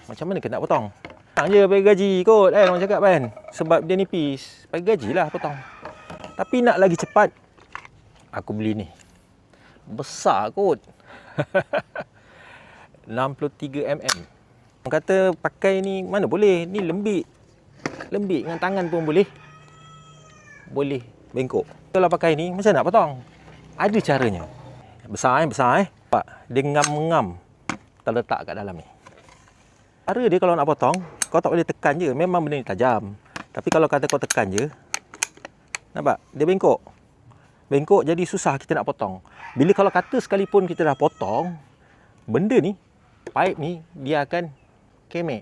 Macam mana kena nak potong? Senang je bagi gaji kot kan orang cakap kan. Sebab dia nipis, bagi gajilah potong. Tapi nak lagi cepat, aku beli ni. Besar kot. 63mm. Orang kata pakai ni mana boleh, ni lembik. Lembik dengan tangan pun boleh. Boleh bengkok. Kalau pakai ni macam nak potong? Ada caranya. Besar besar Nampak? Dia ngam-ngam terletak kat dalam ni. Cara dia kalau nak potong, kau tak boleh tekan je. Memang benda ni tajam. Tapi kalau kata kau tekan je, nampak? Dia bengkok. Bengkok jadi susah kita nak potong. Bila kalau kata sekalipun kita dah potong, benda ni, pipe ni, dia akan kemek.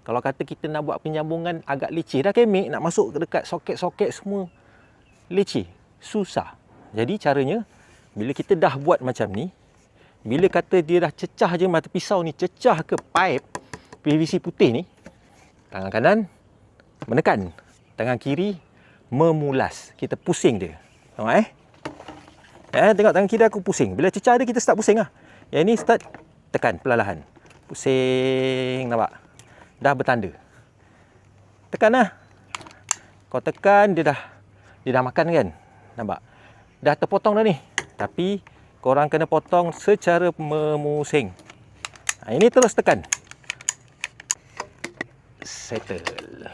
Kalau kata kita nak buat penyambungan agak leceh, dah kemek, nak masuk dekat soket-soket semua, leceh. Susah. Jadi caranya, bila kita dah buat macam ni, bila kata dia dah cecah je mata pisau ni, cecah ke pipe PVC putih ni, tangan kanan menekan, tangan kiri memulas. Kita pusing dia. Tengok tengok tangan kiri aku pusing. Bila cecah dia kita start pusing lah. Yang ni start tekan perlahan. Pusing, nampak? Dah bertanda. Tekan lah. Kau tekan dia dah makan kan? Nampak? Dah terpotong dah ni. Tapi korang kena potong secara memusing. Ini terus tekan. Settle.